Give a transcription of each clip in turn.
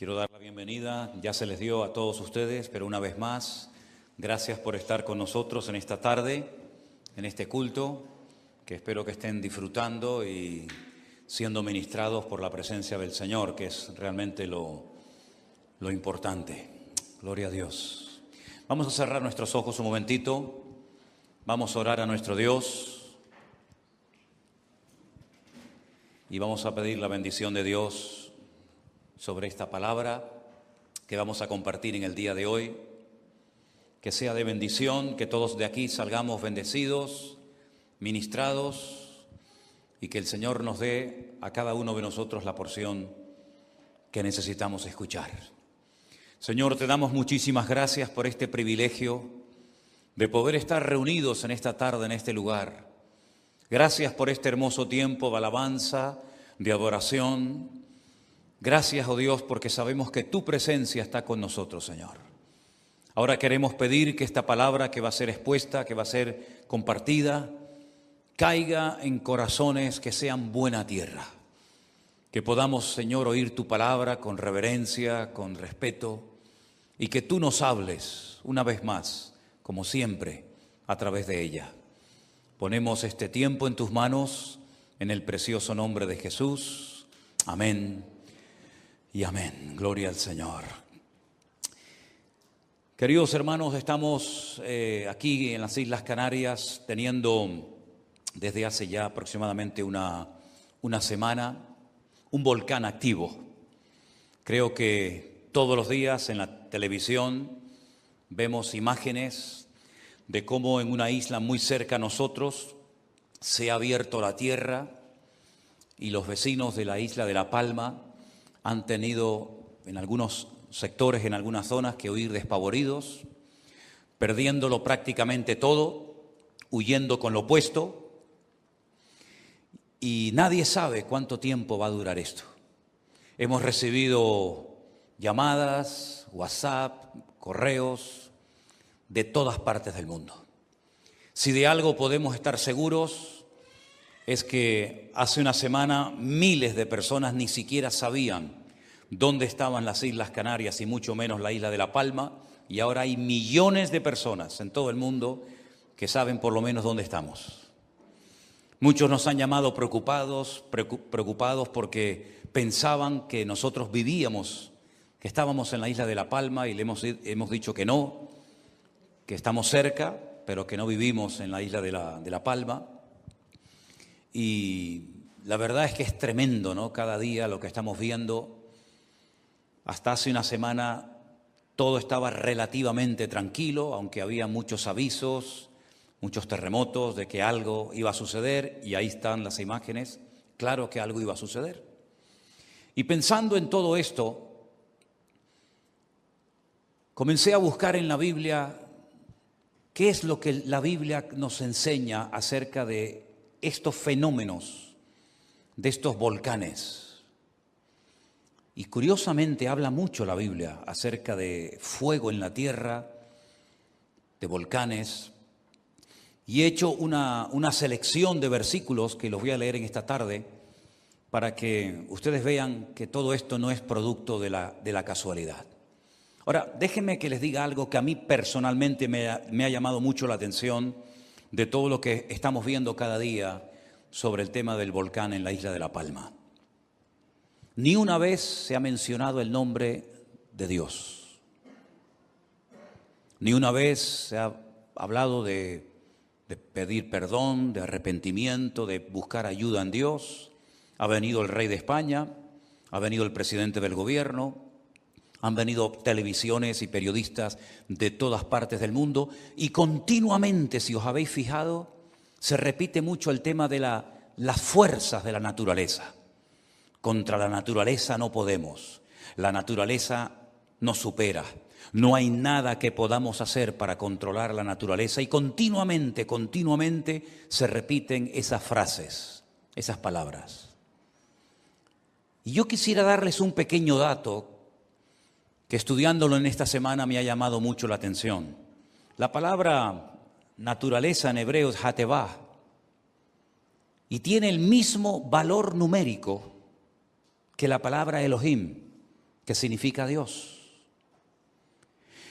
Quiero dar la bienvenida, ya se les dio a todos ustedes, pero una vez más, gracias por estar con nosotros en esta tarde, en este culto, que espero que estén disfrutando y siendo ministrados por la presencia del Señor, que es realmente lo importante. Gloria a Dios. Vamos a cerrar nuestros ojos un momentito, vamos a orar a nuestro Dios y vamos a pedir la bendición de Dios sobre esta palabra que vamos a compartir en el día de hoy, que sea de bendición, que todos de aquí salgamos bendecidos, ministrados, y que el Señor nos dé a cada uno de nosotros la porción que necesitamos escuchar. Señor, te damos muchísimas gracias por este privilegio de poder estar reunidos en esta tarde, en este lugar. Gracias por este hermoso tiempo de alabanza, de adoración. Gracias, oh Dios, porque sabemos que tu presencia está con nosotros, Señor. Ahora queremos pedir que esta palabra que va a ser expuesta, que va a ser compartida, caiga en corazones que sean buena tierra. Que podamos, Señor, oír tu palabra con reverencia, con respeto, y que tú nos hables una vez más, como siempre, a través de ella. Ponemos este tiempo en tus manos, en el precioso nombre de Jesús. Amén. Y amén. Gloria al Señor. Queridos hermanos, estamos aquí en las Islas Canarias teniendo desde hace ya aproximadamente una semana un volcán activo. Creo que todos los días en la televisión vemos imágenes de cómo en una isla muy cerca a nosotros se ha abierto la tierra y los vecinos de la isla de La Palma han tenido en algunos sectores, en algunas zonas, que huir despavoridos, perdiéndolo prácticamente todo, huyendo con lo puesto, y nadie sabe cuánto tiempo va a durar esto. Hemos recibido llamadas, WhatsApp, correos, de todas partes del mundo. Si de algo podemos estar seguros, es que hace una semana miles de personas ni siquiera sabían dónde estaban las Islas Canarias y mucho menos la isla de La Palma, y ahora hay millones de personas en todo el mundo que saben por lo menos dónde estamos. Muchos nos han llamado preocupados porque pensaban que nosotros vivíamos, que estábamos en la isla de La Palma, y le hemos dicho que no, que estamos cerca, pero que no vivimos en la isla de La Palma. Y la verdad es que es tremendo, ¿no? Cada día lo que estamos viendo. Hasta hace una semana todo estaba relativamente tranquilo, aunque había muchos avisos, muchos terremotos de que algo iba a suceder, y ahí están las imágenes. Claro que algo iba a suceder. Y pensando en todo esto, comencé a buscar en la Biblia qué es lo que la Biblia nos enseña acerca de estos fenómenos, de estos volcanes. Y curiosamente habla mucho la Biblia acerca de fuego en la tierra, de volcanes. Y he hecho una selección de versículos que los voy a leer en esta tarde para que ustedes vean que todo esto no es producto de la casualidad. Ahora, déjenme que les diga algo que a mí personalmente me ha llamado mucho la atención de todo lo que estamos viendo cada día sobre el tema del volcán en la isla de La Palma. Ni una vez se ha mencionado el nombre de Dios. Ni una vez se ha hablado de pedir perdón, de arrepentimiento, de buscar ayuda en Dios. Ha venido el rey de España, ha venido el presidente del gobierno, han venido televisiones y periodistas de todas partes del mundo, y continuamente, si os habéis fijado, se repite mucho el tema de las fuerzas de la naturaleza. Contra la naturaleza no podemos, la naturaleza nos supera, no hay nada que podamos hacer para controlar la naturaleza, y continuamente se repiten esas frases, esas palabras. Y yo quisiera darles un pequeño dato que estudiándolo en esta semana me ha llamado mucho la atención. La palabra naturaleza en hebreo es hatevah, y tiene el mismo valor numérico que la palabra Elohim, que significa Dios.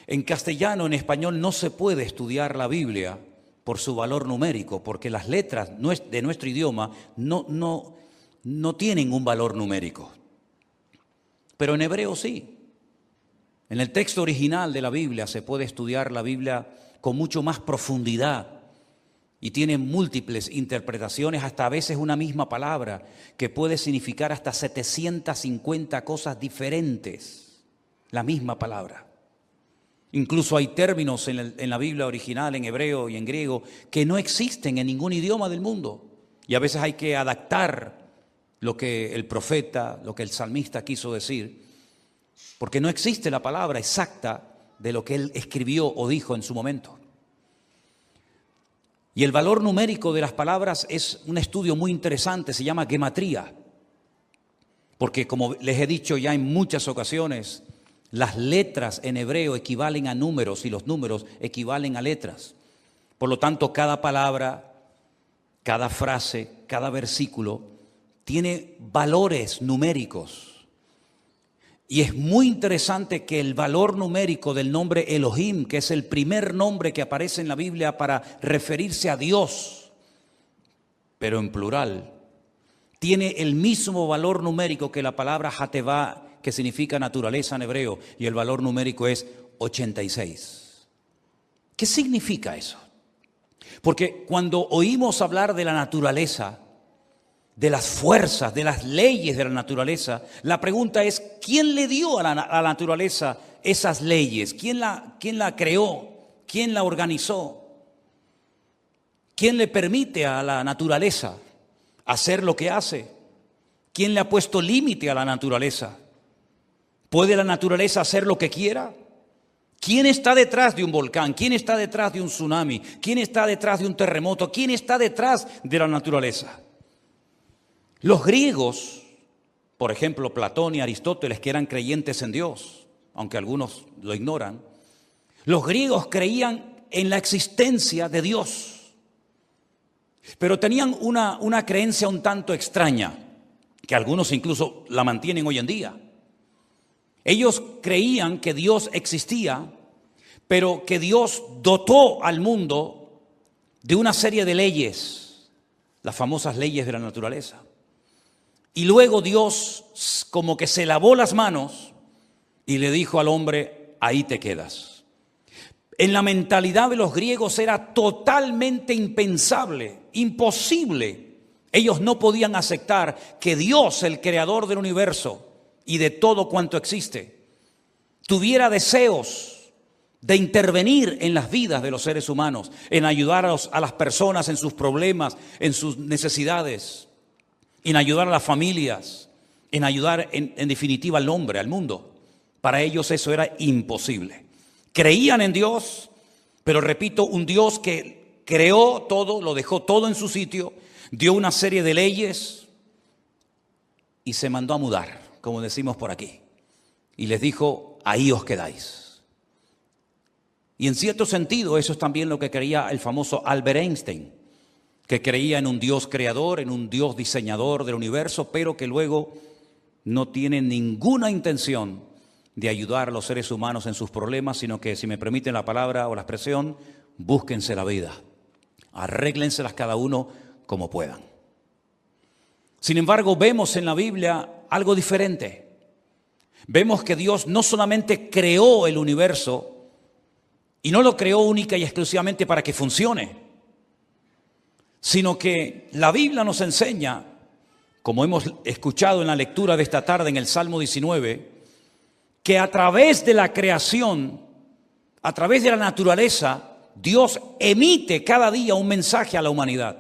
En castellano, en español, no se puede estudiar la Biblia por su valor numérico, porque las letras de nuestro idioma no tienen un valor numérico. Pero en hebreo sí. En el texto original de la Biblia se puede estudiar la Biblia con mucho más profundidad y tiene múltiples interpretaciones, hasta a veces una misma palabra que puede significar hasta 750 cosas diferentes, la misma palabra. Incluso hay términos en la Biblia original, en hebreo y en griego, que no existen en ningún idioma del mundo. Y a veces hay que adaptar lo que el profeta, lo que el salmista quiso decir, porque no existe la palabra exacta de lo que él escribió o dijo en su momento. Y el valor numérico de las palabras es un estudio muy interesante, se llama gematría, porque como les he dicho ya en muchas ocasiones, las letras en hebreo equivalen a números y los números equivalen a letras. Por lo tanto, cada palabra, cada frase, cada versículo tiene valores numéricos. Y es muy interesante que el valor numérico del nombre Elohim, que es el primer nombre que aparece en la Biblia para referirse a Dios, pero en plural, tiene el mismo valor numérico que la palabra Hatevá, que significa naturaleza en hebreo, y el valor numérico es 86. ¿Qué significa eso? Porque cuando oímos hablar de la naturaleza, de las fuerzas, de las leyes de la naturaleza, la pregunta es, ¿quién le dio a la naturaleza esas leyes? ¿Quién la creó? ¿Quién la organizó? ¿Quién le permite a la naturaleza hacer lo que hace? ¿Quién le ha puesto límite a la naturaleza? ¿Puede la naturaleza hacer lo que quiera? ¿Quién está detrás de un volcán? ¿Quién está detrás de un tsunami? ¿Quién está detrás de un terremoto? ¿Quién está detrás de la naturaleza? Los griegos, por ejemplo, Platón y Aristóteles, que eran creyentes en Dios, aunque algunos lo ignoran, los griegos creían en la existencia de Dios, pero tenían una creencia un tanto extraña, que algunos incluso la mantienen hoy en día. Ellos creían que Dios existía, pero que Dios dotó al mundo de una serie de leyes, las famosas leyes de la naturaleza. Y luego Dios como que se lavó las manos y le dijo al hombre, ahí te quedas. En la mentalidad de los griegos era totalmente impensable, imposible. Ellos no podían aceptar que Dios, el creador del universo y de todo cuanto existe, tuviera deseos de intervenir en las vidas de los seres humanos, en ayudar a las personas en sus problemas, en sus necesidades, en ayudar a las familias, en ayudar en definitiva al hombre, al mundo. Para ellos eso era imposible. Creían en Dios, pero repito, un Dios que creó todo, lo dejó todo en su sitio, dio una serie de leyes y se mandó a mudar, como decimos por aquí. Y les dijo, ahí os quedáis. Y en cierto sentido eso es también lo que creía el famoso Albert Einstein, que creía en un Dios creador, en un Dios diseñador del universo, pero que luego no tiene ninguna intención de ayudar a los seres humanos en sus problemas, sino que, si me permiten la palabra o la expresión, búsquense la vida, arréglenselas cada uno como puedan. Sin embargo, vemos en la Biblia algo diferente. Vemos que Dios no solamente creó el universo y no lo creó única y exclusivamente para que funcione, sino que la Biblia nos enseña, como hemos escuchado en la lectura de esta tarde en el Salmo 19, que a través de la creación, a través de la naturaleza, Dios emite cada día un mensaje a la humanidad.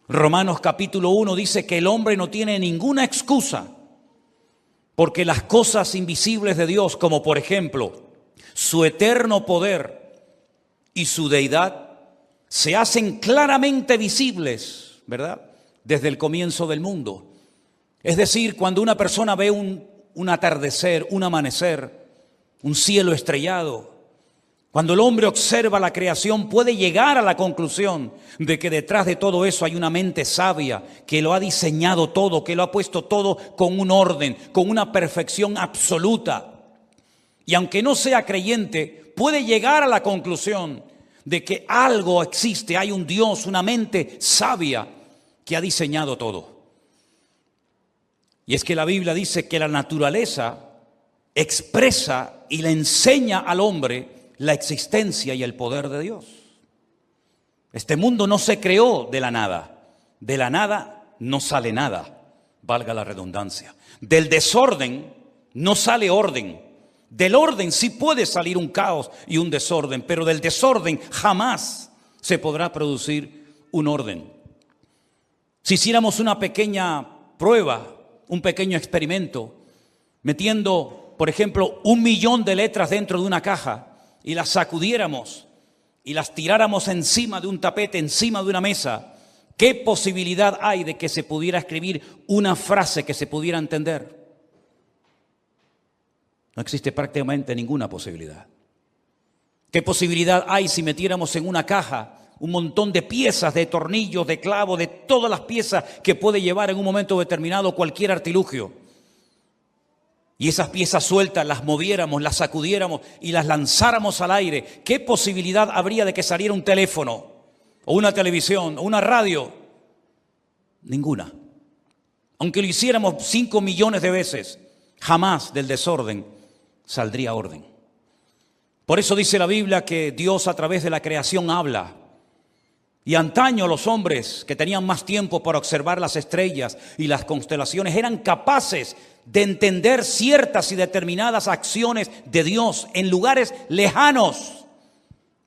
Romanos capítulo 1 dice que el hombre no tiene ninguna excusa, porque las cosas invisibles de Dios, como por ejemplo su eterno poder y su deidad, se hacen claramente visibles, ¿verdad?, desde el comienzo del mundo. Es decir, cuando una persona ve un atardecer, un amanecer, un cielo estrellado, Cuando el hombre observa la creación, puede llegar a la conclusión de que detrás de todo eso hay una mente sabia que lo ha diseñado todo, que lo ha puesto todo con un orden, con una perfección absoluta. Y aunque no sea creyente, puede llegar a la conclusión de que algo existe, hay un Dios, una mente sabia que ha diseñado todo. Y es que la Biblia dice que la naturaleza expresa y le enseña al hombre la existencia y el poder de Dios. Este mundo no se creó de la nada no sale nada, valga la redundancia. Del desorden no sale orden, del orden sí puede salir un caos y un desorden, pero del desorden jamás se podrá producir un orden. Si hiciéramos una pequeña prueba, un pequeño experimento, metiendo, por ejemplo, 1 millón de letras dentro de una caja, y las sacudiéramos y las tiráramos encima de un tapete, encima de una mesa, ¿qué posibilidad hay de que se pudiera escribir una frase que se pudiera entender? No existe prácticamente ninguna posibilidad. ¿Qué posibilidad hay si metiéramos en una caja un montón de piezas, de tornillos, de clavos, de todas las piezas que puede llevar en un momento determinado cualquier artilugio? Y esas piezas sueltas las moviéramos, las sacudiéramos y las lanzáramos al aire. ¿Qué posibilidad habría de que saliera un teléfono, o una televisión, o una radio? Ninguna. Aunque lo hiciéramos 5 millones de veces, jamás del desorden saldría orden. Por eso dice la Biblia que Dios a través de la creación habla. Y antaño los hombres que tenían más tiempo para observar las estrellas y las constelaciones eran capaces de entender ciertas y determinadas acciones de Dios en lugares lejanos,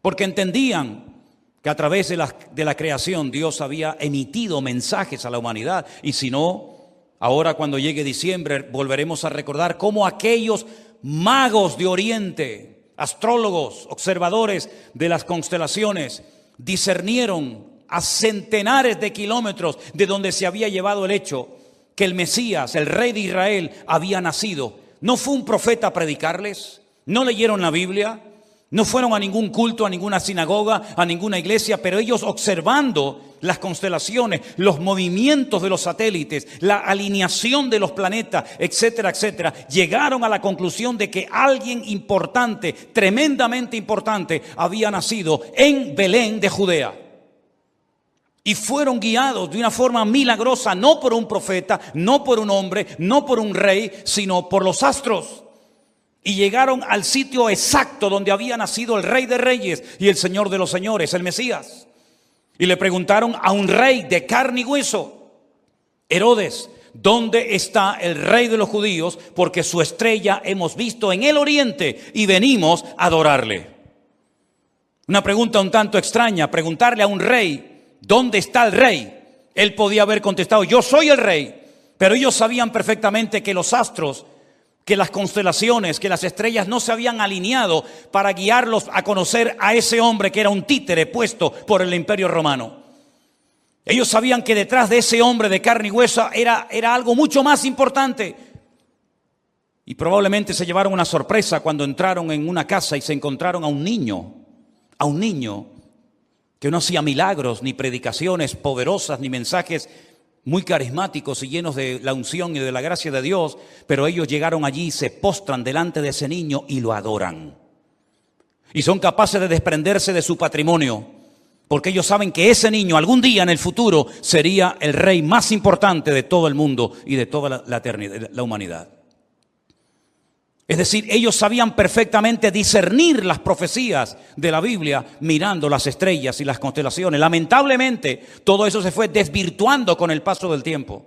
porque entendían que a través de la creación Dios había emitido mensajes a la humanidad. Y si no, ahora cuando llegue diciembre volveremos a recordar cómo aquellos magos de Oriente, astrólogos, observadores de las constelaciones, discernieron a centenares de kilómetros de donde se había llevado el hecho que el Mesías, el Rey de Israel, había nacido. ¿No fue un profeta a predicarles? ¿No leyeron la Biblia? ¿No fueron a ningún culto, a ninguna sinagoga, a ninguna iglesia? Pero ellos, observando las constelaciones, los movimientos de los satélites, la alineación de los planetas, etcétera, etcétera, llegaron a la conclusión de que alguien importante, tremendamente importante, había nacido en Belén de Judea. Y fueron guiados de una forma milagrosa, no por un profeta, no por un hombre, no por un rey, sino por los astros. Y llegaron al sitio exacto donde había nacido el Rey de Reyes y el Señor de los Señores, el Mesías. Y le preguntaron a un rey de carne y hueso: Herodes, ¿dónde está el Rey de los judíos? Porque su estrella hemos visto en el oriente y venimos a adorarle. Una pregunta un tanto extraña, preguntarle a un rey: ¿dónde está el rey? Él podía haber contestado: yo soy el rey. Pero ellos sabían perfectamente que los astros, que las constelaciones, que las estrellas no se habían alineado para guiarlos a conocer a ese hombre que era un títere puesto por el Imperio Romano. Ellos sabían que detrás de ese hombre de carne y hueso era algo mucho más importante. Y probablemente se llevaron una sorpresa cuando entraron en una casa y se encontraron a un niño que no hacía milagros, ni predicaciones poderosas, ni mensajes muy carismáticos y llenos de la unción y de la gracia de Dios, pero ellos llegaron allí y se postran delante de ese niño y lo adoran. Y son capaces de desprenderse de su patrimonio, porque ellos saben que ese niño algún día en el futuro sería el rey más importante de todo el mundo y de toda la eternidad, la humanidad. Es decir, ellos sabían perfectamente discernir las profecías de la Biblia mirando las estrellas y las constelaciones. Lamentablemente, todo eso se fue desvirtuando con el paso del tiempo.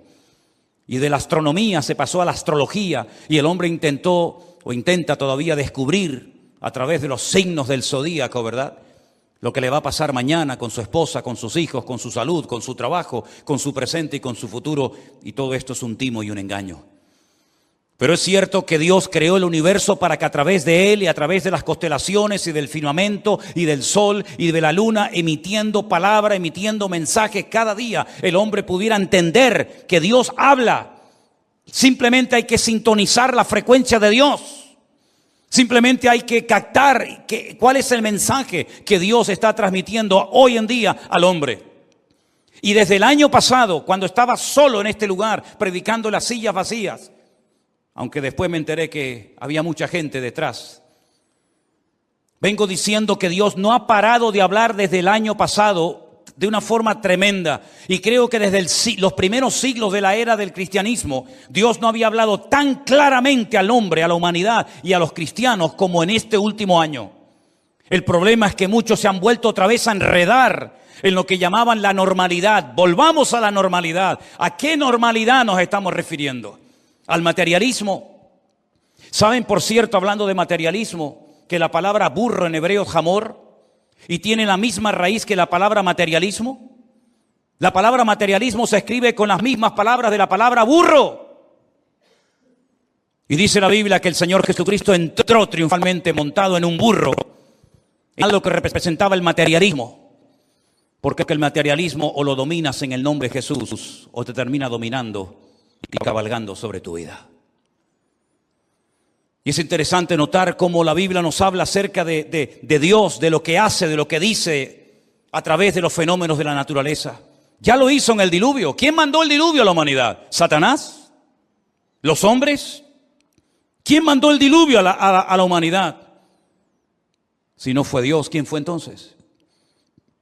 Y de la astronomía se pasó a la astrología, y el hombre intentó o intenta todavía descubrir a través de los signos del zodíaco, ¿verdad?, lo que le va a pasar mañana con su esposa, con sus hijos, con su salud, con su trabajo, con su presente y con su futuro. Y todo esto es un timo y un engaño. Pero es cierto que Dios creó el universo para que a través de él y a través de las constelaciones y del firmamento y del sol y de la luna, emitiendo palabra, emitiendo mensajes cada día, el hombre pudiera entender que Dios habla. Simplemente hay que sintonizar la frecuencia de Dios. Simplemente hay que captar cuál es el mensaje que Dios está transmitiendo hoy en día al hombre. Y desde el año pasado, cuando estaba solo en este lugar, predicando en las sillas vacías, aunque después me enteré que había mucha gente detrás, vengo diciendo que Dios no ha parado de hablar desde el año pasado de una forma tremenda. Y creo que desde los primeros siglos de la era del cristianismo, Dios no había hablado tan claramente al hombre, a la humanidad y a los cristianos como en este último año. El problema es que muchos se han vuelto otra vez a enredar en lo que llamaban la normalidad. Volvamos a la normalidad. ¿A qué normalidad nos estamos refiriendo? ¿Al materialismo? ¿Saben, por cierto, hablando de materialismo, que la palabra burro en hebreo es hamor y tiene la misma raíz que la palabra materialismo? La palabra materialismo se escribe con las mismas palabras de la palabra burro. Y dice la Biblia que el Señor Jesucristo entró triunfalmente montado en un burro, en algo que representaba el materialismo. Porque el materialismo o lo dominas en el nombre de Jesús o te termina dominando y cabalgando sobre tu vida. Y es interesante notar cómo la Biblia nos habla acerca de Dios, de lo que hace, de lo que dice a través de los fenómenos de la naturaleza. Ya lo hizo en el diluvio. ¿Quién mandó el diluvio a la humanidad? ¿Satanás? ¿Los hombres? ¿Quién mandó el diluvio a la humanidad? Si no fue Dios, ¿quién fue entonces?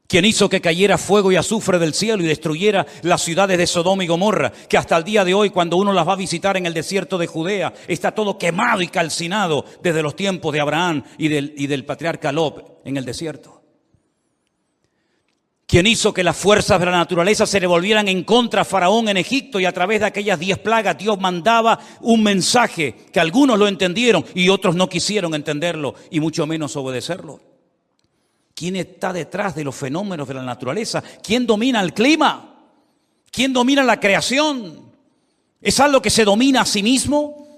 ¿Quién hizo que cayera fuego y azufre del cielo y destruyera las ciudades de Sodoma y Gomorra? Que hasta el día de hoy, cuando uno las va a visitar en el desierto de Judea, está todo quemado y calcinado desde los tiempos de Abraham y del patriarca Lot en el desierto. ¿Quién hizo que las fuerzas de la naturaleza se revolvieran en contra a Faraón en Egipto y a través de aquellas 10 plagas Dios mandaba un mensaje que algunos lo entendieron y otros no quisieron entenderlo y mucho menos obedecerlo? ¿Quién está detrás de los fenómenos de la naturaleza? ¿Quién domina el clima? ¿Quién domina la creación? ¿Es algo que se domina a sí mismo?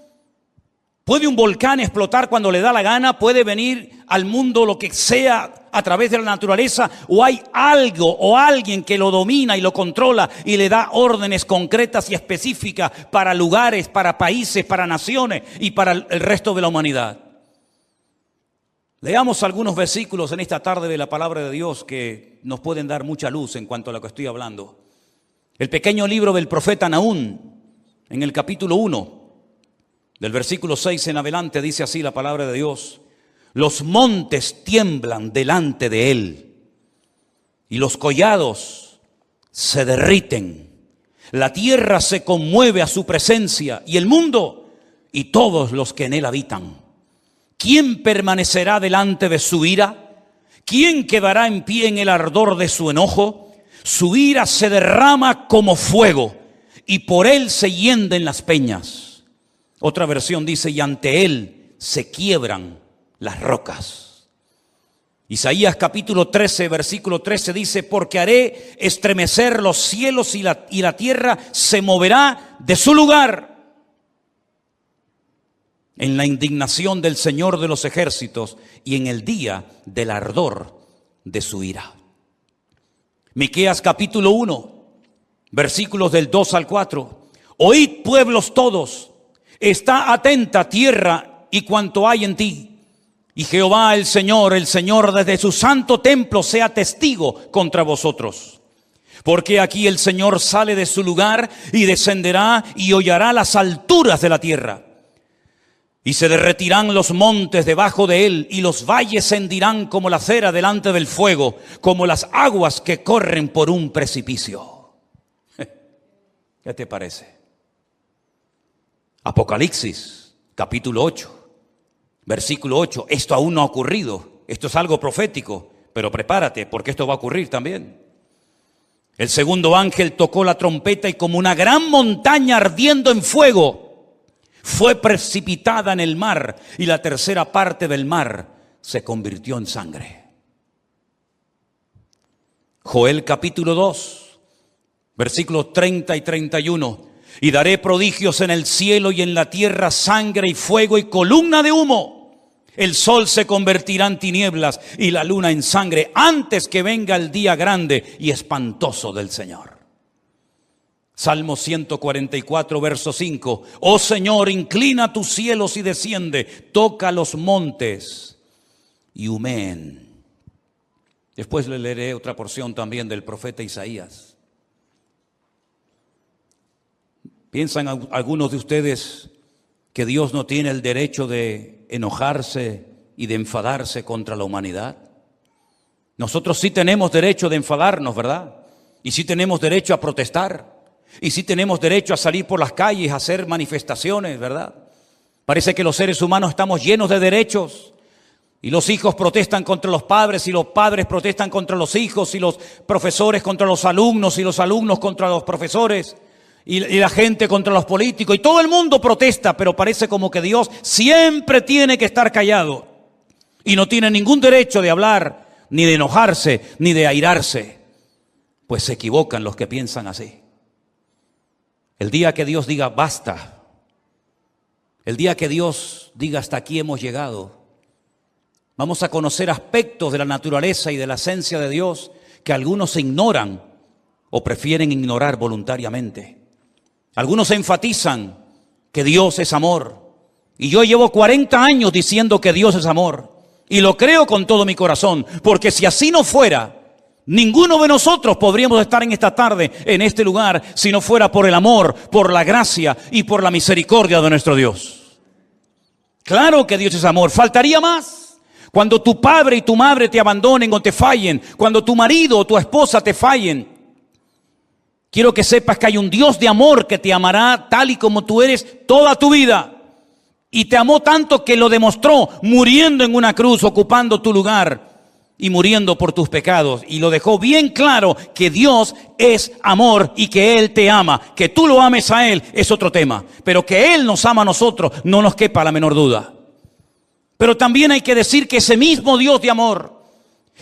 ¿Puede un volcán explotar cuando le da la gana? ¿Puede venir al mundo lo que sea a través de la naturaleza? ¿O hay algo o alguien que lo domina y lo controla y le da órdenes concretas y específicas para lugares, para países, para naciones y para el resto de la humanidad? Leamos algunos versículos en esta tarde de la palabra de Dios que nos pueden dar mucha luz en cuanto a lo que estoy hablando. El pequeño libro del profeta Nahum, en el capítulo 1, del versículo 6 en adelante, dice así la palabra de Dios: los montes tiemblan delante de él y los collados se derriten. La tierra se conmueve a su presencia y el mundo y todos los que en él habitan. ¿Quién permanecerá delante de su ira? ¿Quién quedará en pie en el ardor de su enojo? Su ira se derrama como fuego y por él se hienden las peñas. Otra versión dice: y ante él se quiebran las rocas. Isaías capítulo 13, versículo 13 dice: porque haré estremecer los cielos y la tierra se moverá de su lugar en la indignación del Señor de los ejércitos y en el día del ardor de su ira. Miqueas capítulo 1, versículos del 2 al 4. Oíd, pueblos todos, está atenta tierra y cuanto hay en ti. Y Jehová el Señor desde su santo templo sea testigo contra vosotros. Porque aquí el Señor sale de su lugar y descenderá y hollará las alturas de la tierra. Y se derretirán los montes debajo de él, y los valles se hendirán como la cera delante del fuego, como las aguas que corren por un precipicio. ¿Qué te parece? Apocalipsis, capítulo 8, versículo 8. Esto aún no ha ocurrido. Esto es algo profético, pero prepárate porque esto va a ocurrir también. El segundo ángel tocó la trompeta y como una gran montaña ardiendo en fuego fue precipitada en el mar y la tercera parte del mar se convirtió en sangre. Joel capítulo 2, versículos 30 y 31. Y daré prodigios en el cielo y en la tierra, sangre y fuego y columna de humo. El sol se convertirá en tinieblas y la luna en sangre antes que venga el día grande y espantoso del Señor. Salmo 144, verso 5. Oh Señor, inclina tus cielos y desciende, toca los montes y humeen. Después le leeré otra porción también del profeta Isaías. ¿Piensan algunos de ustedes que Dios no tiene el derecho de enojarse y de enfadarse contra la humanidad? Nosotros sí tenemos derecho de enfadarnos, ¿verdad? Y sí tenemos derecho a protestar. Y sí tenemos derecho a salir por las calles, a hacer manifestaciones, ¿verdad? Parece que los seres humanos estamos llenos de derechos. Y los hijos protestan contra los padres, y los padres protestan contra los hijos, y los profesores contra los alumnos, y los alumnos contra los profesores, y la gente contra los políticos. Y todo el mundo protesta, pero parece como que Dios siempre tiene que estar callado. Y no tiene ningún derecho de hablar, ni de enojarse, ni de airarse. Pues se equivocan los que piensan así. El día que Dios diga basta, el día que Dios diga hasta aquí hemos llegado, vamos a conocer aspectos de la naturaleza y de la esencia de Dios que algunos ignoran o prefieren ignorar voluntariamente. Algunos enfatizan que Dios es amor. Y yo llevo 40 años diciendo que Dios es amor. Y lo creo con todo mi corazón, porque si así no fuera, ninguno de nosotros podríamos estar en esta tarde, en este lugar, si no fuera por el amor, por la gracia y por la misericordia de nuestro Dios. Claro que Dios es amor, faltaría más. Cuando tu padre y tu madre te abandonen o te fallen, cuando tu marido o tu esposa te fallen, quiero que sepas que hay un Dios de amor que te amará tal y como tú eres toda tu vida. Y te amó tanto que lo demostró muriendo en una cruz, ocupando tu lugar y muriendo por tus pecados. Y lo dejó bien claro que Dios es amor y que Él te ama. Que tú lo ames a Él es otro tema, pero que Él nos ama a nosotros no nos quepa la menor duda. Pero también hay que decir que ese mismo Dios de amor,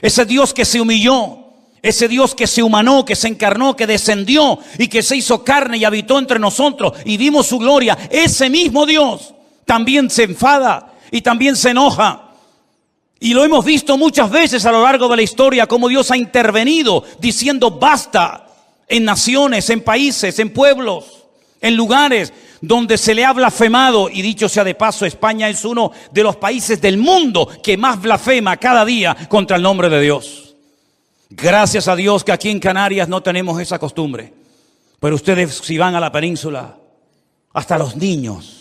ese Dios que se humilló, ese Dios que se humanó, que se encarnó, que descendió y que se hizo carne y habitó entre nosotros y vimos su gloria, ese mismo Dios también se enfada y también se enoja. Y lo hemos visto muchas veces a lo largo de la historia, cómo Dios ha intervenido diciendo basta en naciones, en países, en pueblos, en lugares donde se le ha blasfemado. Y dicho sea de paso, España es uno de los países del mundo que más blasfema cada día contra el nombre de Dios. Gracias a Dios que aquí en Canarias no tenemos esa costumbre. Pero ustedes, si van a la península, hasta los niños,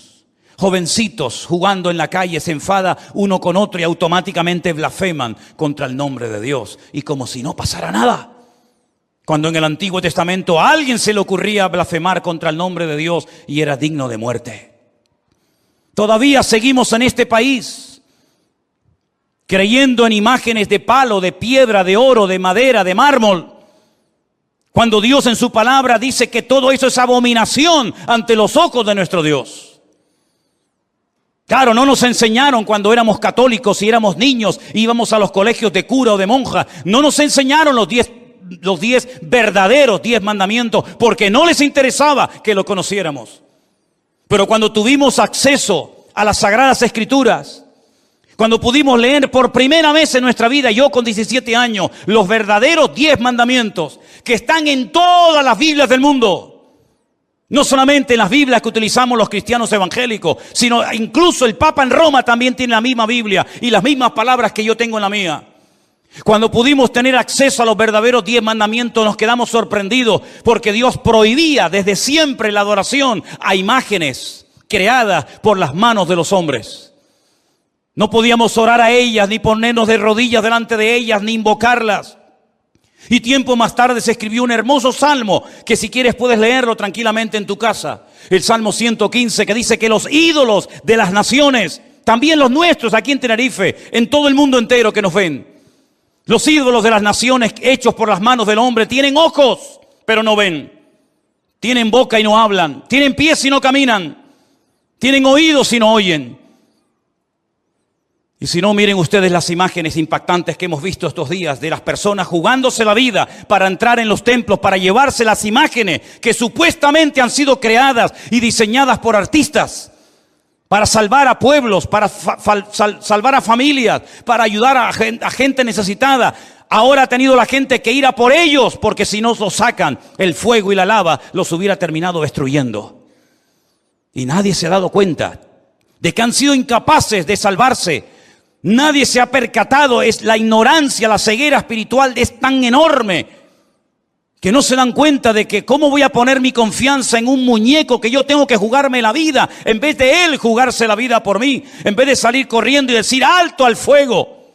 jovencitos jugando en la calle, se enfada uno con otro y automáticamente blasfeman contra el nombre de Dios. Y como si no pasara nada. Cuando en el Antiguo Testamento a alguien se le ocurría blasfemar contra el nombre de Dios y era digno de muerte. Todavía seguimos en este país creyendo en imágenes de palo, de piedra, de oro, de madera, de mármol. Cuando Dios en su palabra dice que todo eso es abominación ante los ojos de nuestro Dios. Claro, no nos enseñaron cuando éramos católicos y éramos niños, íbamos a los colegios de cura o de monja. No nos enseñaron los 10 verdaderos 10 mandamientos, porque no les interesaba que lo conociéramos. Pero cuando tuvimos acceso a las Sagradas Escrituras, cuando pudimos leer por primera vez en nuestra vida, yo con 17 años, los verdaderos 10 mandamientos que están en todas las Biblias del mundo. No solamente en las Biblias que utilizamos los cristianos evangélicos, sino incluso el Papa en Roma también tiene la misma Biblia y las mismas palabras que yo tengo en la mía. Cuando pudimos tener acceso a los verdaderos 10 mandamientos, nos quedamos sorprendidos porque Dios prohibía desde siempre la adoración a imágenes creadas por las manos de los hombres. No podíamos orar a ellas, ni ponernos de rodillas delante de ellas, ni invocarlas. Y tiempo más tarde se escribió un hermoso salmo que si quieres puedes leerlo tranquilamente en tu casa. El Salmo 115, que dice que los ídolos de las naciones, también los nuestros aquí en Tenerife, en todo el mundo entero que nos ven, los ídolos de las naciones hechos por las manos del hombre tienen ojos, pero no ven. Tienen boca y no hablan. Tienen pies y no caminan. Tienen oídos y no oyen. Y si no, miren ustedes las imágenes impactantes que hemos visto estos días de las personas jugándose la vida para entrar en los templos, para llevarse las imágenes que supuestamente han sido creadas y diseñadas por artistas, para salvar a pueblos, para salvar a familias, para ayudar a gente necesitada, Ahora ha tenido la gente que ir a por ellos, porque si no los sacan, el fuego y la lava los hubiera terminado destruyendo. Y nadie se ha dado cuenta de que han sido incapaces de salvarse. Nadie se ha percatado. Es la ignorancia, la ceguera espiritual es tan enorme que no se dan cuenta de que cómo voy a poner mi confianza en un muñeco que yo tengo que jugarme la vida, en vez de él jugarse la vida por mí, en vez de salir corriendo y decir alto al fuego.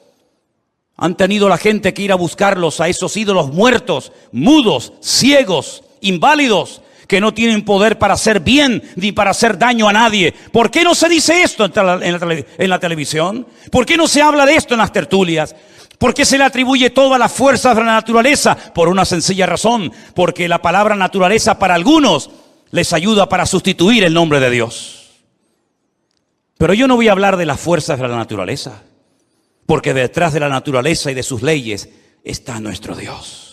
Han tenido la gente que ir a buscarlos a esos ídolos muertos, mudos, ciegos, inválidos, que no tienen poder para hacer bien ni para hacer daño a nadie. ¿Por qué no se dice esto en la televisión? ¿Por qué no se habla de esto en las tertulias? ¿Por qué se le atribuye todas las fuerzas de la naturaleza? Por una sencilla razón, porque la palabra naturaleza para algunos les ayuda para sustituir el nombre de Dios. Pero yo no voy a hablar de las fuerzas de la naturaleza, porque detrás de la naturaleza y de sus leyes está nuestro Dios.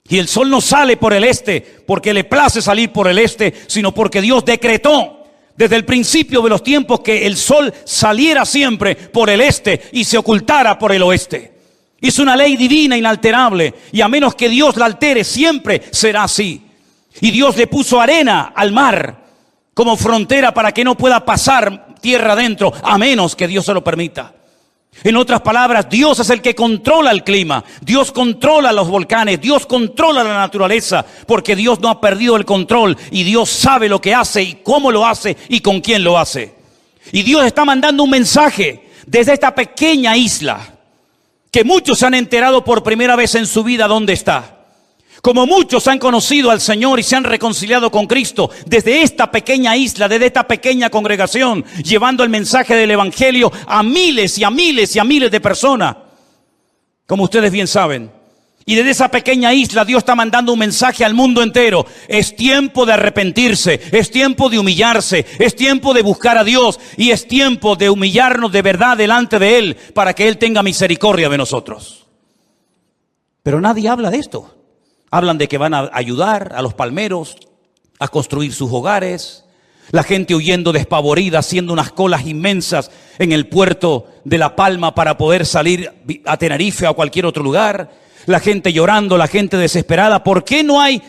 Y el sol no sale por el este porque le place salir por el este, sino porque Dios decretó desde el principio de los tiempos que el sol saliera siempre por el este y se ocultara por el oeste. Es una ley divina inalterable, y a menos que Dios la altere siempre será así. Y Dios le puso arena al mar como frontera para que no pueda pasar tierra adentro, a menos que Dios se lo permita. En otras palabras, Dios es el que controla el clima, Dios controla los volcanes, Dios controla la naturaleza, porque Dios no ha perdido el control y Dios sabe lo que hace y cómo lo hace y con quién lo hace. Y Dios está mandando un mensaje desde esta pequeña isla, que muchos se han enterado por primera vez en su vida dónde está. Como muchos han conocido al Señor y se han reconciliado con Cristo desde esta pequeña isla, desde esta pequeña congregación, llevando el mensaje del Evangelio a miles y a miles y a miles de personas, como ustedes bien saben. Y desde esa pequeña isla Dios está mandando un mensaje al mundo entero. Es tiempo de arrepentirse, es tiempo de humillarse, es tiempo de buscar a Dios y es tiempo de humillarnos de verdad delante de Él para que Él tenga misericordia de nosotros. Pero nadie habla de esto. Hablan de que van a ayudar a los palmeros a construir sus hogares. La gente huyendo despavorida, haciendo unas colas inmensas en el puerto de La Palma para poder salir a Tenerife o a cualquier otro lugar. La gente llorando, la gente desesperada. ¿Por qué no hay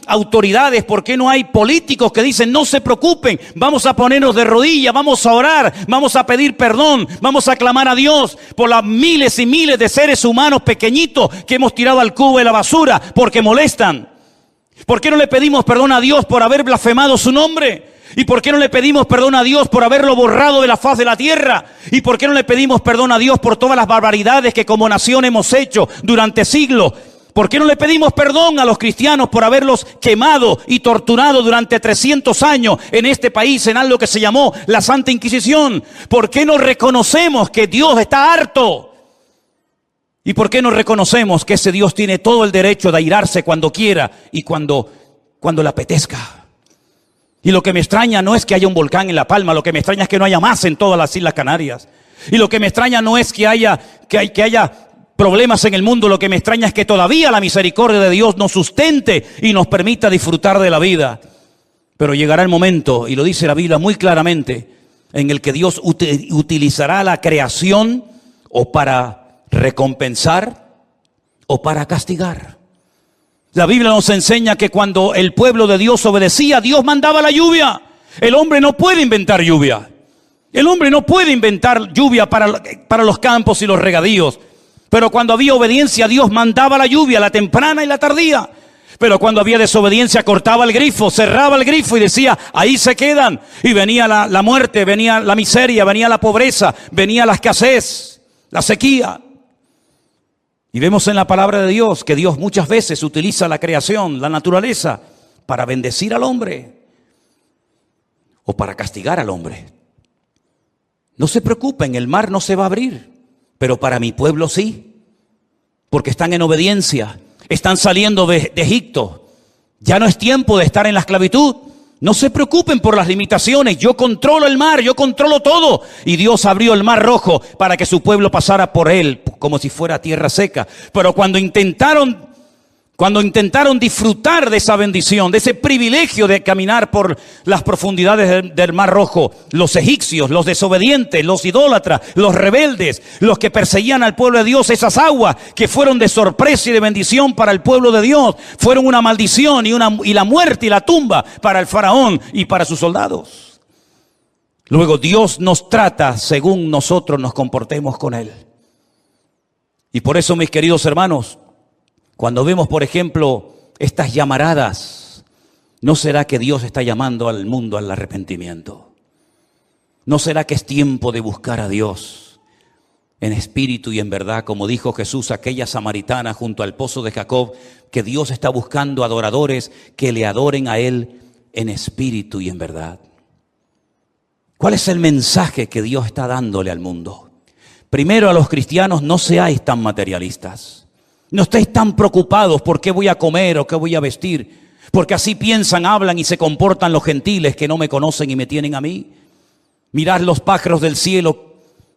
autoridades? ¿Por qué no hay políticos que dicen no se preocupen? Vamos a ponernos de rodillas, vamos a orar, vamos a pedir perdón, vamos a clamar a Dios por las miles y miles de seres humanos pequeñitos que hemos tirado al cubo de la basura porque molestan. ¿Por qué no le pedimos perdón a Dios por haber blasfemado su nombre? ¿Y por qué no le pedimos perdón a Dios por haberlo borrado de la faz de la tierra? ¿Y por qué no le pedimos perdón a Dios por todas las barbaridades que como nación hemos hecho durante siglos? ¿Por qué no le pedimos perdón a los cristianos por haberlos quemado y torturado durante 300 años en este país en algo que se llamó la Santa Inquisición? ¿Por qué no reconocemos que Dios está harto? ¿Y por qué no reconocemos que ese Dios tiene todo el derecho de airarse cuando quiera y cuando le apetezca? Y lo que me extraña no es que haya un volcán en La Palma, lo que me extraña es que no haya más en todas las Islas Canarias. Y lo que me extraña no es que haya problemas en el mundo, lo que me extraña es que todavía la misericordia de Dios nos sustente y nos permita disfrutar de la vida. Pero llegará el momento, y lo dice la Biblia muy claramente, en el que Dios utilizará la creación o para recompensar o para castigar. La Biblia nos enseña que cuando el pueblo de Dios obedecía, Dios mandaba la lluvia. El hombre no puede inventar lluvia. El hombre no puede inventar lluvia para los campos y los regadíos. Pero cuando había obediencia, Dios mandaba la lluvia, la temprana y la tardía. Pero cuando había desobediencia, cortaba el grifo, cerraba el grifo y decía, ahí se quedan. Y venía la muerte, venía la miseria, venía la pobreza, venía la escasez, la sequía. Y vemos en la palabra de Dios que Dios muchas veces utiliza la creación, la naturaleza, para bendecir al hombre o para castigar al hombre. No se preocupen, el mar no se va a abrir, pero para mi pueblo sí, porque están en obediencia, están saliendo de Egipto. Ya no es tiempo de estar en la esclavitud. No se preocupen por las limitaciones, yo controlo el mar, yo controlo todo. Y Dios abrió el mar rojo para que su pueblo pasara por él como si fuera tierra seca. Pero cuando intentaron Cuando intentaron disfrutar de esa bendición, de ese privilegio de caminar por las profundidades del Mar Rojo, los egipcios, los desobedientes, los idólatras, los rebeldes, los que perseguían al pueblo de Dios, esas aguas que fueron de sorpresa y de bendición para el pueblo de Dios, fueron una maldición y la muerte y la tumba para el faraón y para sus soldados. Luego Dios nos trata según nosotros nos comportemos con Él. Y por eso, mis queridos hermanos, cuando vemos, por ejemplo, estas llamaradas, ¿no será que Dios está llamando al mundo al arrepentimiento? ¿No será que es tiempo de buscar a Dios en espíritu y en verdad? Como dijo Jesús a aquella samaritana junto al pozo de Jacob, que Dios está buscando adoradores que le adoren a Él en espíritu y en verdad. ¿Cuál es el mensaje que Dios está dándole al mundo? Primero, a los cristianos: no seáis tan materialistas. No estéis tan preocupados por qué voy a comer o qué voy a vestir, porque así piensan, hablan y se comportan los gentiles que no me conocen y me tienen a mí. Mirad los pájaros del cielo,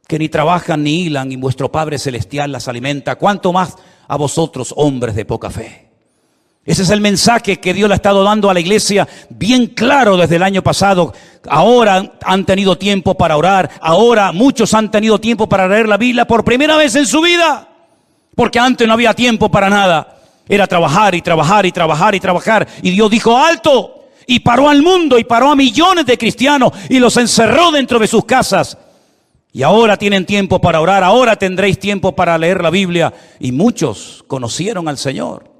que ni trabajan ni hilan, y vuestro Padre Celestial las alimenta. ¿Cuánto más a vosotros, hombres de poca fe? Ese es el mensaje que Dios le ha estado dando a la iglesia bien claro desde el año pasado. Ahora han tenido tiempo para orar. Ahora muchos han tenido tiempo para leer la Biblia por primera vez en su vida. Porque antes no había tiempo para nada. Era trabajar y trabajar y trabajar y trabajar. Y Dios dijo: alto. Y paró al mundo y paró a millones de cristianos y los encerró dentro de sus casas. Y ahora tienen tiempo para orar. Ahora tendréis tiempo para leer la Biblia. Y muchos conocieron al Señor.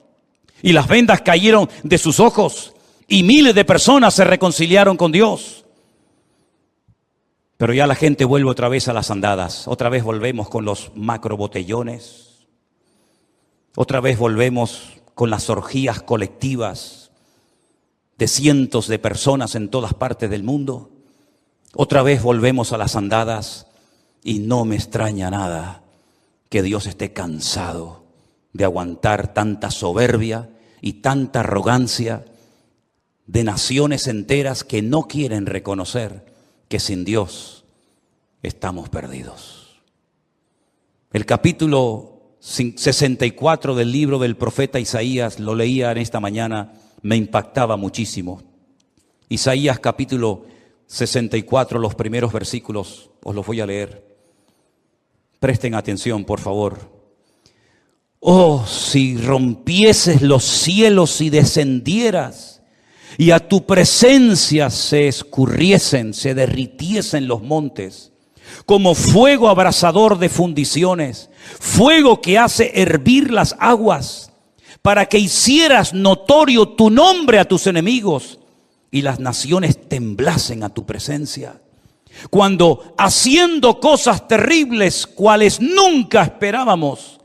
Y las vendas cayeron de sus ojos. Y miles de personas se reconciliaron con Dios. Pero ya la gente vuelve otra vez a las andadas. Otra vez volvemos con los macrobotellones. Otra vez volvemos con las orgías colectivas de cientos de personas en todas partes del mundo. Otra vez volvemos a las andadas y no me extraña nada que Dios esté cansado de aguantar tanta soberbia y tanta arrogancia de naciones enteras que no quieren reconocer que sin Dios estamos perdidos. El capítulo 64 del libro del profeta Isaías, lo leía en esta mañana, me impactaba muchísimo. Isaías capítulo 64, los primeros versículos, os los voy a leer. Presten atención, por favor. Oh, si rompieses los cielos y descendieras, y a tu presencia se escurriesen, se derritiesen los montes, como fuego abrasador de fundiciones, fuego que hace hervir las aguas, para que hicieras notorio tu nombre a tus enemigos y las naciones temblasen a tu presencia. Cuando haciendo cosas terribles, cuales nunca esperábamos,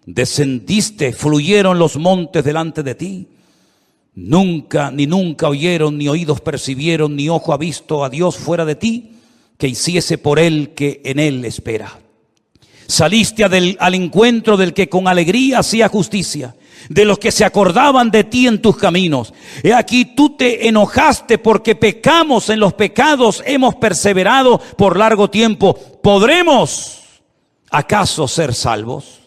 descendiste, fluyeron los montes delante de ti. Nunca oyeron, ni oídos percibieron, ni ojo ha visto a Dios fuera de ti, que hiciese por él que en él espera. Saliste al encuentro del que con alegría hacía justicia, de los que se acordaban de ti en tus caminos. He aquí tú te enojaste porque pecamos, en los pecados hemos perseverado por largo tiempo. ¿Podremos acaso ser salvos?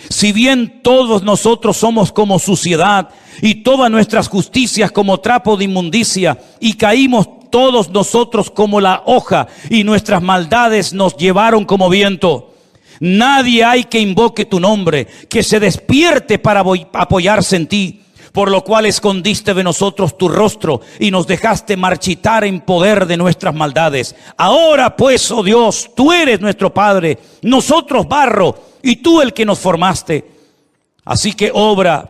Si bien todos nosotros somos como suciedad y todas nuestras justicias como trapo de inmundicia, y caímos todos nosotros como la hoja, y nuestras maldades nos llevaron como viento. Nadie hay que invoque tu nombre, que se despierte para apoyarse en ti, por lo cual escondiste de nosotros tu rostro y nos dejaste marchitar en poder de nuestras maldades. Ahora pues, oh Dios, tú eres nuestro Padre, nosotros barro, y tú el que nos formaste. Así que obra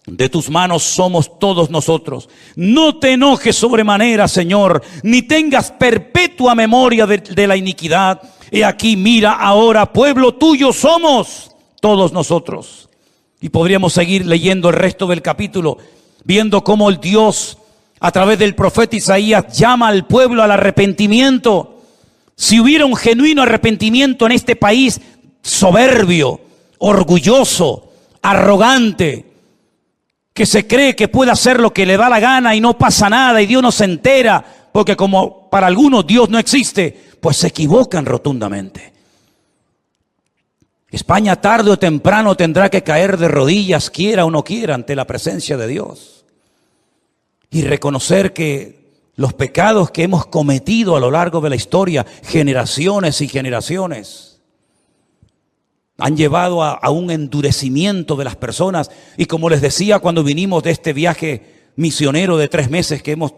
de tus manos somos todos nosotros. No te enojes sobremanera, Señor, ni tengas perpetua memoria de la iniquidad. He aquí, mira ahora, pueblo tuyo somos todos nosotros. Y podríamos seguir leyendo el resto del capítulo, viendo cómo el Dios, a través del profeta Isaías, llama al pueblo al arrepentimiento. Si hubiera un genuino arrepentimiento en este país soberbio, orgulloso, arrogante, que se cree que puede hacer lo que le da la gana y no pasa nada y Dios no se entera, porque como para algunos Dios no existe, pues se equivocan rotundamente. España tarde o temprano tendrá que caer de rodillas, quiera o no quiera, ante la presencia de Dios. Y reconocer que los pecados que hemos cometido a lo largo de la historia, generaciones y generaciones, han llevado a un endurecimiento de las personas. Y como les decía cuando vinimos de este viaje misionero de 3 meses que hemos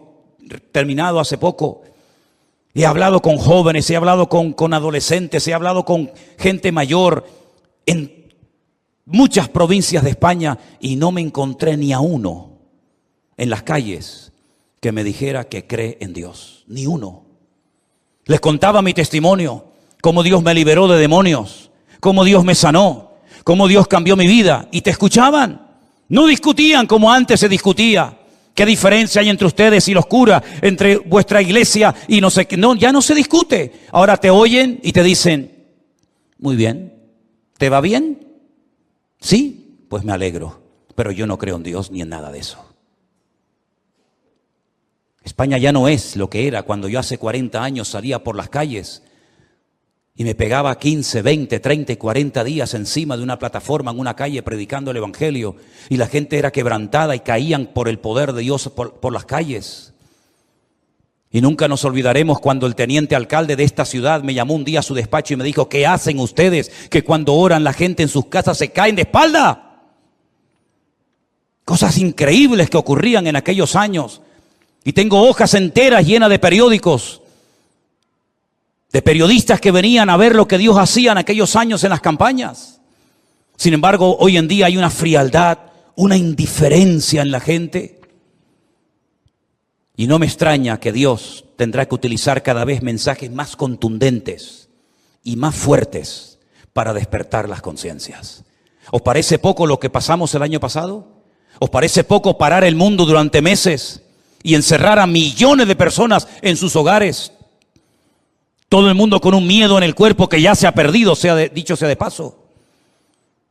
terminado hace poco, he hablado con jóvenes, he hablado con adolescentes, he hablado con gente mayor en muchas provincias de España y no me encontré ni a uno en las calles que me dijera que cree en Dios. Ni uno. Les contaba mi testimonio, cómo Dios me liberó de demonios, cómo Dios me sanó, cómo Dios cambió mi vida. Y te escuchaban. No discutían como antes se discutía. ¿Qué diferencia hay entre ustedes y los curas, entre vuestra iglesia y no sé qué? No, ya no se discute. Ahora te oyen y te dicen, muy bien, ¿te va bien? Sí, pues me alegro, pero yo no creo en Dios ni en nada de eso. España ya no es lo que era cuando yo hace 40 años salía por las calles y me pegaba 15, 20, 30 y 40 días encima de una plataforma en una calle predicando el evangelio y la gente era quebrantada y caían por el poder de Dios por las calles. Y nunca nos olvidaremos cuando el teniente alcalde de esta ciudad me llamó un día a su despacho y me dijo, ¿qué hacen ustedes que cuando oran la gente en sus casas se caen de espalda? Cosas increíbles que ocurrían en aquellos años. Y tengo hojas enteras llenas de periódicos, de periodistas que venían a ver lo que Dios hacía en aquellos años en las campañas. Sin embargo, hoy en día hay una frialdad, una indiferencia en la gente. Y no me extraña que Dios tendrá que utilizar cada vez mensajes más contundentes y más fuertes para despertar las conciencias. ¿Os parece poco lo que pasamos el año pasado? ¿Os parece poco parar el mundo durante meses y encerrar a millones de personas en sus hogares? Todo el mundo con un miedo en el cuerpo que ya se ha perdido, dicho sea de paso.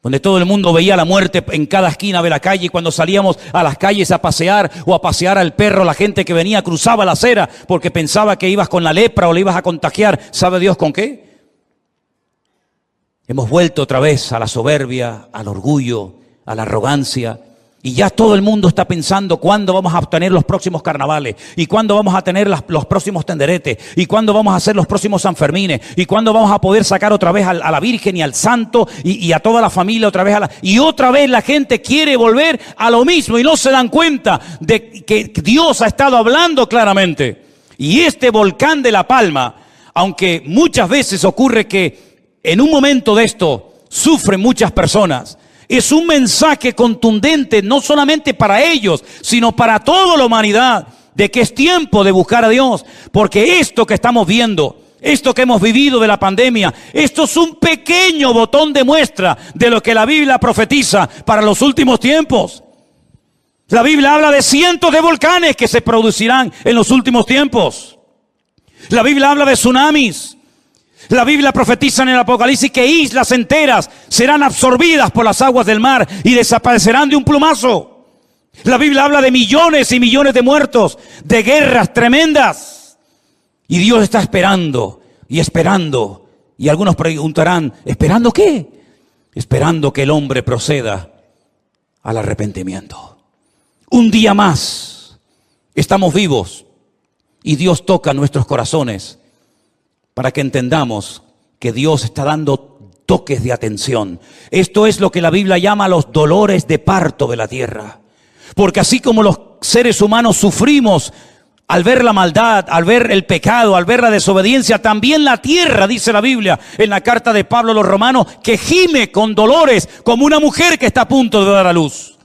Donde todo el mundo veía la muerte en cada esquina de la calle y cuando salíamos a las calles a pasear o a pasear al perro, la gente que venía cruzaba la acera porque pensaba que ibas con la lepra o le ibas a contagiar. ¿Sabe Dios con qué? Hemos vuelto otra vez a la soberbia, al orgullo, a la arrogancia. Y ya todo el mundo está pensando cuándo vamos a obtener los próximos carnavales y cuándo vamos a tener los próximos tenderetes y cuándo vamos a hacer los próximos Sanfermines y cuándo vamos a poder sacar otra vez a la Virgen y al Santo y a toda la familia otra vez y otra vez la gente quiere volver a lo mismo y no se dan cuenta de que Dios ha estado hablando claramente. Y este volcán de La Palma, aunque muchas veces ocurre que en un momento de esto sufren muchas personas, es un mensaje contundente, no solamente para ellos, sino para toda la humanidad, de que es tiempo de buscar a Dios. Porque esto que estamos viendo, esto que hemos vivido de la pandemia, esto es un pequeño botón de muestra de lo que la Biblia profetiza para los últimos tiempos. La Biblia habla de cientos de volcanes que se producirán en los últimos tiempos. La Biblia habla de tsunamis. La Biblia profetiza en el Apocalipsis que islas enteras serán absorbidas por las aguas del mar y desaparecerán de un plumazo. La Biblia habla de millones y millones de muertos, de guerras tremendas. Y Dios está esperando y esperando. Y algunos preguntarán, ¿esperando qué? Esperando que el hombre proceda al arrepentimiento. Un día más estamos vivos y Dios toca nuestros corazones para que entendamos que Dios está dando toques de atención. Esto es lo que la Biblia llama los dolores de parto de la tierra. Porque así como los seres humanos sufrimos al ver la maldad, al ver el pecado, al ver la desobediencia, también la tierra, dice la Biblia en la carta de Pablo a los Romanos, que gime con dolores como una mujer que está a punto de dar a luz.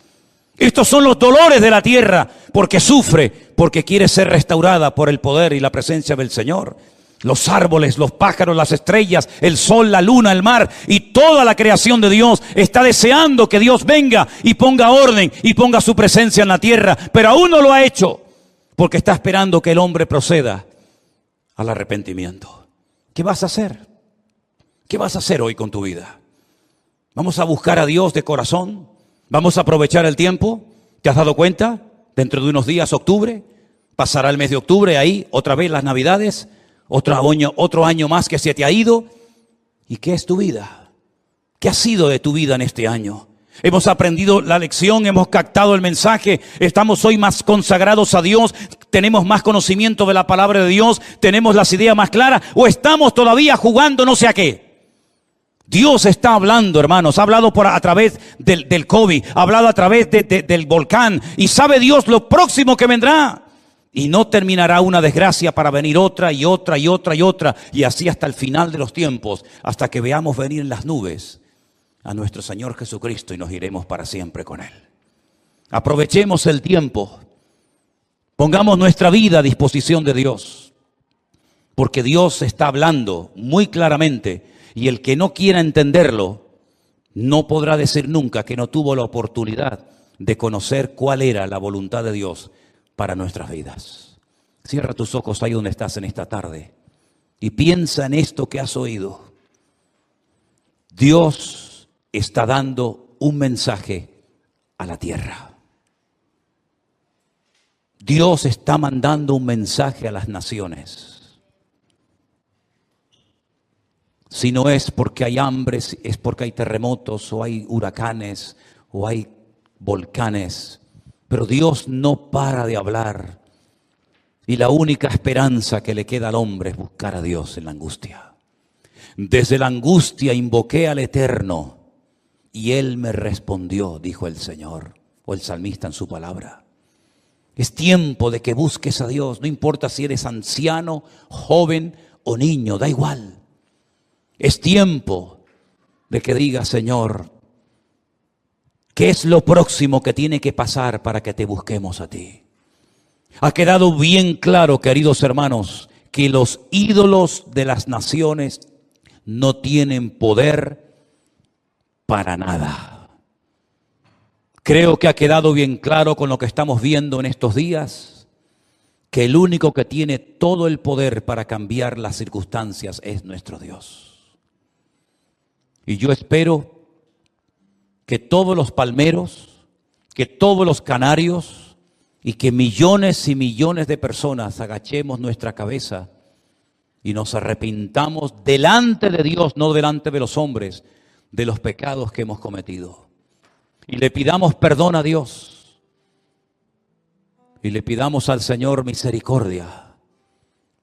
Estos son los dolores de la tierra, porque sufre, porque quiere ser restaurada por el poder y la presencia del Señor. Los árboles, los pájaros, las estrellas, el sol, la luna, el mar y toda la creación de Dios está deseando que Dios venga y ponga orden y ponga su presencia en la tierra. Pero aún no lo ha hecho porque está esperando que el hombre proceda al arrepentimiento. ¿Qué vas a hacer? ¿Qué vas a hacer hoy con tu vida? ¿Vamos a buscar a Dios de corazón? ¿Vamos a aprovechar el tiempo? ¿Te has dado cuenta? Dentro de unos días, octubre, pasará el mes de octubre, ahí otra vez las Navidades. Otro año más que se te ha ido. ¿Y qué es tu vida? ¿Qué ha sido de tu vida en este año? Hemos aprendido la lección, hemos captado el mensaje, estamos hoy más consagrados a Dios, tenemos más conocimiento de la palabra de Dios, tenemos las ideas más claras, o estamos todavía jugando no sé a qué. Dios está hablando, hermanos, ha hablado a través del COVID, ha hablado a través del volcán, y sabe Dios lo próximo que vendrá. Y no terminará una desgracia para venir otra y otra y otra y otra, y así hasta el final de los tiempos, hasta que veamos venir en las nubes a nuestro Señor Jesucristo y nos iremos para siempre con Él. Aprovechemos el tiempo, pongamos nuestra vida a disposición de Dios, porque Dios está hablando muy claramente, y el que no quiera entenderlo no podrá decir nunca que no tuvo la oportunidad de conocer cuál era la voluntad de Dios para nuestras vidas. Cierra tus ojos ahí donde estás en esta tarde y piensa en esto que has oído. Dios está dando un mensaje a la tierra. Dios está mandando un mensaje a las naciones. Si no es porque hay hambre, es porque hay terremotos o hay huracanes o hay volcanes. Pero Dios no para de hablar. Y la única esperanza que le queda al hombre es buscar a Dios en la angustia. Desde la angustia invoqué al Eterno y Él me respondió, dijo el Señor, o el salmista en su palabra. Es tiempo de que busques a Dios, no importa si eres anciano, joven o niño, da igual. Es tiempo de que digas, Señor, ¿qué es lo próximo que tiene que pasar para que te busquemos a ti? Ha quedado bien claro, queridos hermanos, que los ídolos de las naciones no tienen poder para nada. Creo que ha quedado bien claro con lo que estamos viendo en estos días, que el único que tiene todo el poder para cambiar las circunstancias es nuestro Dios. Y yo espero que todos los palmeros, que todos los canarios y que millones y millones de personas agachemos nuestra cabeza y nos arrepintamos delante de Dios, no delante de los hombres, de los pecados que hemos cometido. Y le pidamos perdón a Dios. Y le pidamos al Señor misericordia,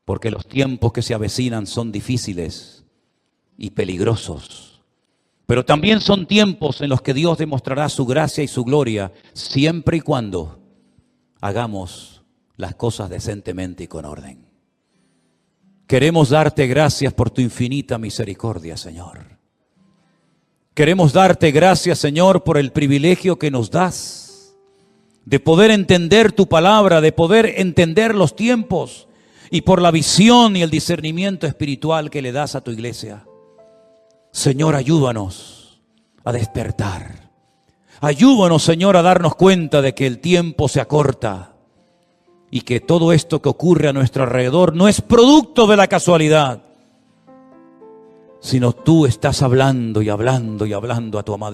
porque los tiempos que se avecinan son difíciles y peligrosos. Pero también son tiempos en los que Dios demostrará su gracia y su gloria, siempre y cuando hagamos las cosas decentemente y con orden. Queremos darte gracias por tu infinita misericordia, Señor. Queremos darte gracias, Señor, por el privilegio que nos das de poder entender tu palabra, de poder entender los tiempos y por la visión y el discernimiento espiritual que le das a tu iglesia. Señor, ayúdanos a despertar. Ayúdanos, Señor, a darnos cuenta de que el tiempo se acorta y que todo esto que ocurre a nuestro alrededor no es producto de la casualidad, sino tú estás hablando y hablando y hablando a tu amada